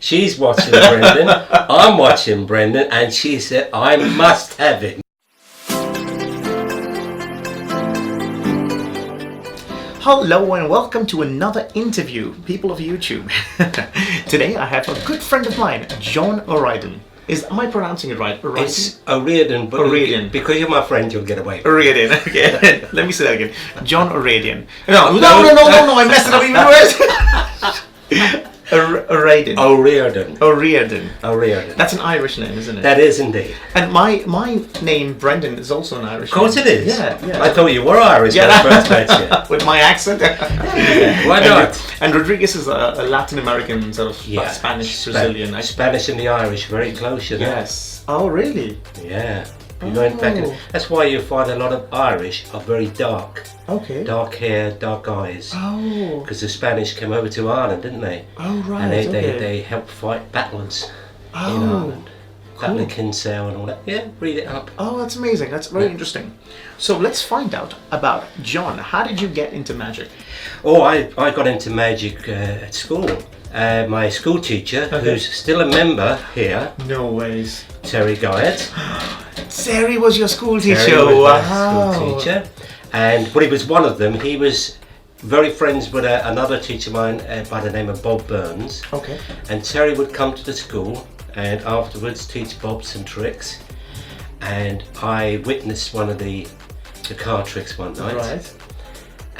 She's watching Brendan. I'm watching Brendan, and she said, I must have it. Hello and welcome to another interview, people of YouTube. Today I have a good friend of mine, John O'Riordan. Am I pronouncing it right? O'Riordan? It's O'Riordan, but O'Riordan. because you're my friend, you'll get away with it. O'Riordan, okay. Let me say that again. John O'Riordan. No, I messed it up even worse. O'Riordan. O'Riordan. O'Riordan. O'Riordan. That's an Irish name, isn't it? That is indeed. And my name, Brendan, is also an Irish name. Of course it is. Yeah. I thought you were Irish when I first met you. With my accent. Why not? And Rodriguez is a Latin American sort of Spanish, Brazilian. Spanish and the Irish, very close, you know? Yes. Oh, really? Yeah. You going back in, that's why you find a lot of Irish are very dark. Okay. Dark hair, dark eyes. Oh. Because the Spanish came over to Ireland, didn't they? Oh, right. And okay. they helped fight battles in Oh, Ireland. Battle of Kinsale and all that. Yeah, read it up. Oh, that's amazing. That's very interesting. So let's find out about John. How did you get into magic? Oh, I got into magic at school. My school teacher, who's still a member here, No ways. Terry Guyett. Terry was your school teacher. Terry was my Wow. school teacher. And he was one of them. He was very friends with another teacher of mine by the name of Bob Burns. Okay. And Terry would come to the school and afterwards teach Bob some tricks. And I witnessed one of the card tricks one night. Right.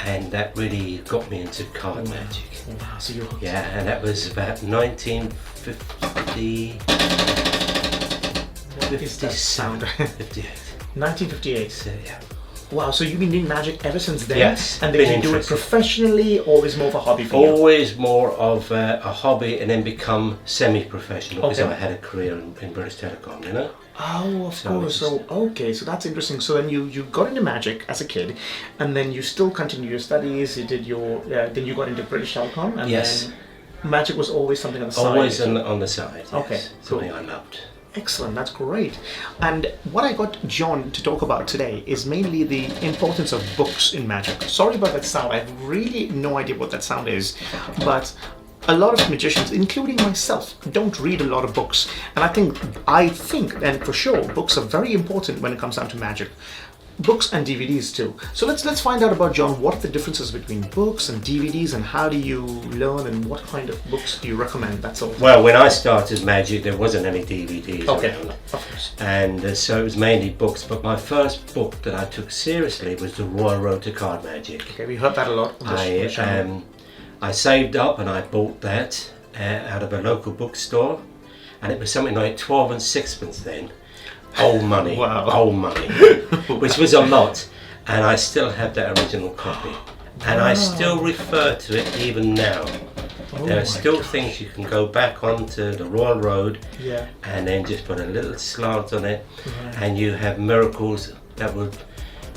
And that really got me into card magic. Wow. So you. Yeah, and that was about 1950. What is that sound? 58. 1958. So, yeah. Wow. So you've been doing magic ever since then? Yes, And been did you do it interested. professionally, or is more of a hobby for you? Always more of a hobby, and then become semi-professional because Okay. I had a career in British Telecom, you know. Oh, of So course. it's- So okay, so that's interesting. So then you got into magic as a kid, and then you still continued your studies. You did your then you got into British Telecom, and Yes. then magic was always something on the side. Always on the side. Yes. Okay, Something cool. I loved. Excellent, that's great. And what I got John to talk about today is mainly the importance of books in magic. Sorry about that sound. I have really no idea what that sound is, but a lot of magicians, including myself, don't read a lot of books. And I think, and for sure, books are very important when it comes down to magic. Books and DVDs too. So let's find out about John. What are the differences between books and DVDs, and how do you learn, and what kind of books do you recommend? That's all. Well, when I started magic, there wasn't any DVDs Okay, around. of course. And so it was mainly books. But my first book that I took seriously was The Royal Road to Card Magic. Okay, we heard that a lot on this channel. I saved up and I bought that out of a local bookstore, and it was something like 12 and sixpence then. Old money. Wow. Old money. Which was a lot, and I still have that original copy. And I still refer to it even now. There are still things you can go back onto the Royal Road Yeah. and then just put a little slant on it, and you have miracles that would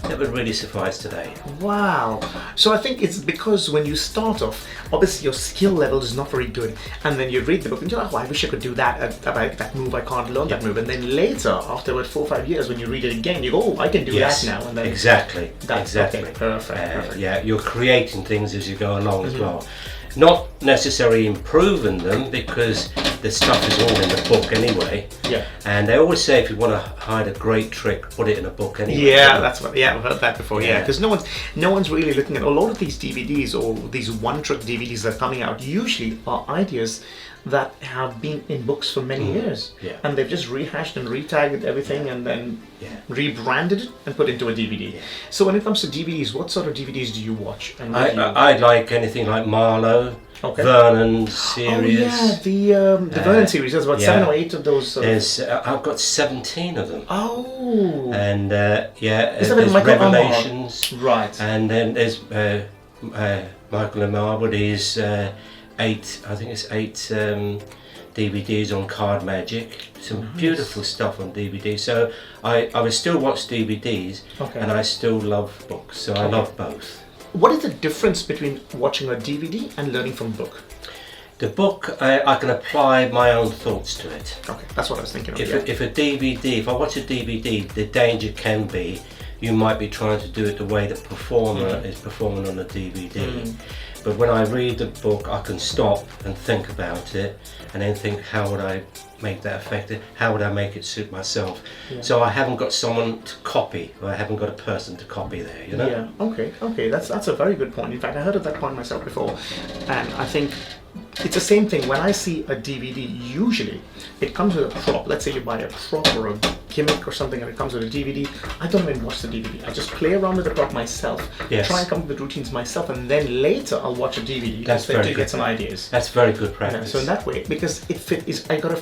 really suffice today. Wow. So I think it's because when you start off, obviously your skill level is not very good, and then you read the book and you're like, oh, I wish I could do that, that move, I can't learn that move. And then later, after about 4 or 5 years, when you read it again, you go, oh, I can do that now. And then exactly. That's exactly. okay. Perfect. Yeah, you're creating things as you go along as well. Not necessarily improving them, because the stuff is all in the book anyway. Yeah. And they always say if you want to hide a great trick, put it in a book anyway. Yeah, that's what. Yeah, I've heard that before. Yeah, Yeah. because no one's really looking at a lot of these DVDs or these one-trick DVDs that are coming out. Usually are ideas that have been in books for many years, Yeah. and they've just rehashed and retagged everything and then rebranded it and put into a DVD. So when it comes to DVDs, what sort of DVDs do you watch? And what do you... I like anything like Marlowe, Vernon series. Oh yeah, the Vernon series. There's about 7 or 8 of those. There's I've got 17 of them. Oh. And Is that there's Michael Revelations. Amar? Right. And then there's Michael Amar with his 8 DVDs on card magic. Some beautiful stuff on DVD. So I would still watch DVDs, and I still love books. So I love both. What is the difference between watching a DVD and learning from a book? The book, I can apply my own thoughts to it. Okay, that's what I was thinking of. If a DVD, if I watch a DVD, the danger can be you might be trying to do it the way the performer is performing on the DVD. But when I read the book, I can stop and think about it, and then think, how would I make that effective? How would I make it suit myself? So I haven't got someone to copy, or I haven't got a person to copy there, you know? Yeah, okay, that's a very good point. In fact, I heard of that point myself before, and I think it's the same thing. When I see a DVD, usually it comes with a prop. Let's say you buy a prop or a gimmick or something, and it comes with a DVD. I don't even watch the DVD. I just play around with the prop myself, try and come up with routines myself, and then later I'll watch a DVD to get some ideas. That's very good practice. Yeah, so in that way, because I got to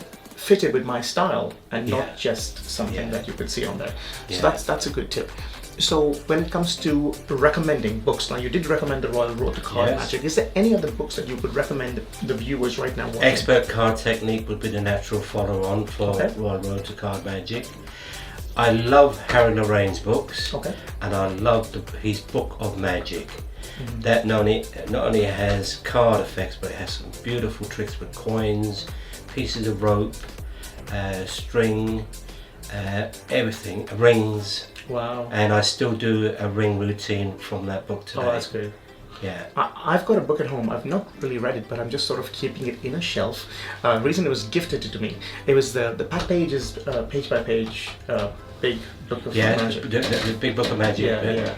fit it with my style and not just something that you could see on there. So that's a good tip. So when it comes to recommending books, now you did recommend the Royal Road to Card Magic. Is there any other books that you could recommend the viewers right now watching? Expert Card Technique would be the natural follow-on for Royal Road to Card Magic. I love Harry Lorraine's books, and I love his Book of Magic. That not only has card effects, but it has some beautiful tricks with coins, pieces of rope, string, everything, rings. Wow. And I still do a ring routine from that book today. Oh, that's good. Yeah. I've got a book at home. I've not really read it, but I'm just sort of keeping it in a shelf. The reason it was gifted to me, it was the Pat Page's page by page big book of magic. The big book of magic.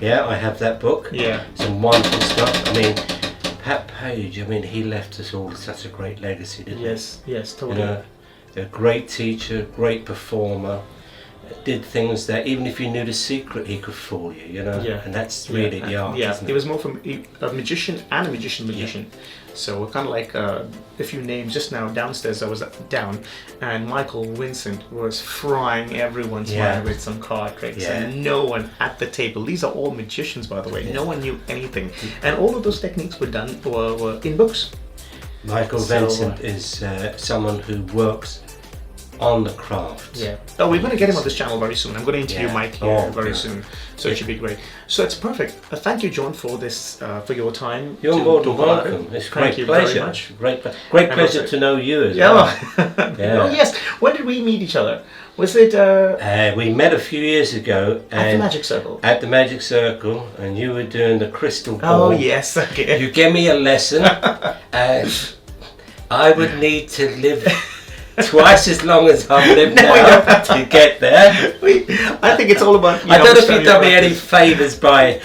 Yeah. I have that book. Yeah. Some wonderful stuff. I mean, Pat Page, I mean, he left us all such a great legacy, didn't he? Yes, totally. You know, a great teacher, great performer, did things that even if you knew the secret, he could fool you, you know? Yeah. And that's really the art, isn't it? He was more from a magician and a magician. So kind of like a few names just now downstairs. I was down, and Michael Vincent was frying everyone's mind with some card tricks, and no one at the table. These are all magicians, by the way. No one knew anything, and all of those techniques were in books. Michael Vincent is someone who works on the craft. Yeah. Oh, we're going to get him on this channel very soon. I'm going to interview Mike here very soon, so it should be great. So it's perfect. Thank you, John, for this, for your time. You're more than welcome. It's a great pleasure. Very much. Great pleasure to know you as well. Oh yes. When did we meet each other? Was it? We met a few years ago at the Magic Circle. At the Magic Circle, and you were doing the crystal ball. Oh yes. Okay. You gave me a lesson, and I would need to live twice as long as I've lived now to get there. I think it's all about. I don't know if you've done me any favours by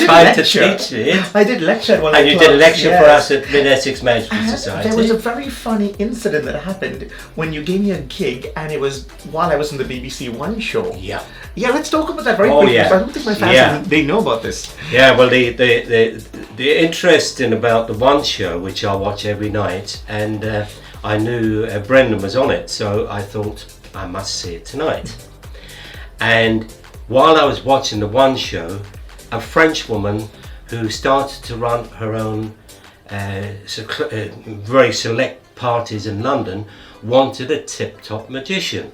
trying to teach it. I did lecture at one. And you did a lecture for us at Mid-Essex Magic Society. There was a very funny incident that happened when you gave me a gig, and it was while I was in the BBC One show. Yeah, let's talk about that very quickly. I don't think my fans they know about this. Yeah, well, the interesting about the One show, which I watch every night, and I knew Brendan was on it, so I thought I must see it tonight. And while I was watching the One show, a French woman who started to run her own very select parties in London wanted a tip-top magician.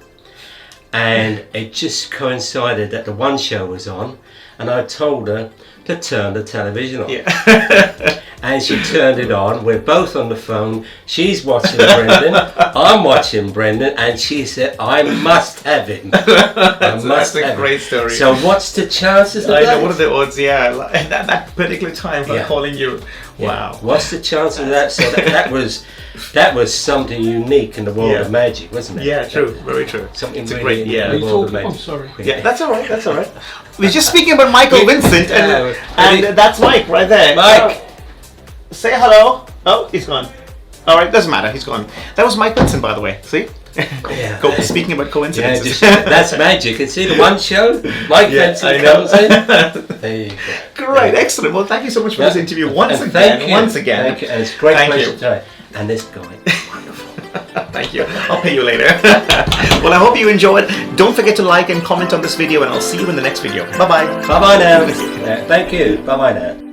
And it just coincided that the One show was on, and I told her to turn the television on. And she turned it on. We're both on the phone. She's watching Brendan. I'm watching Brendan, and she said, "I must have him. That's a great story. So, what's the chances of that? I know. What are the odds? Yeah, at that particular time, for calling you. Wow. What's the chance of that? So that was something unique in the world of magic, wasn't it? Yeah, true. Very true. Something it's really great. in the world of magic. I'm sorry. Yeah, that's all right. That's all right. We're just speaking about Michael Vincent, and that's Mike right there. Mike. Say hello. Oh, he's gone. All right, doesn't matter. He's gone. That was Mike Vincent, by the way. See? Speaking about coincidences. That's magic. And see the One show? Mike Vincent comes in. There you go. Great, excellent. Well, thank you so much for this interview once again. Thank you. And it's a great pleasure today. And this guy is wonderful. Thank you. I'll pay you later. Well, I hope you enjoyed. Don't forget to like and comment on this video, and I'll see you in the next video. Bye-bye. Bye-bye now. Thank you. Bye-bye now.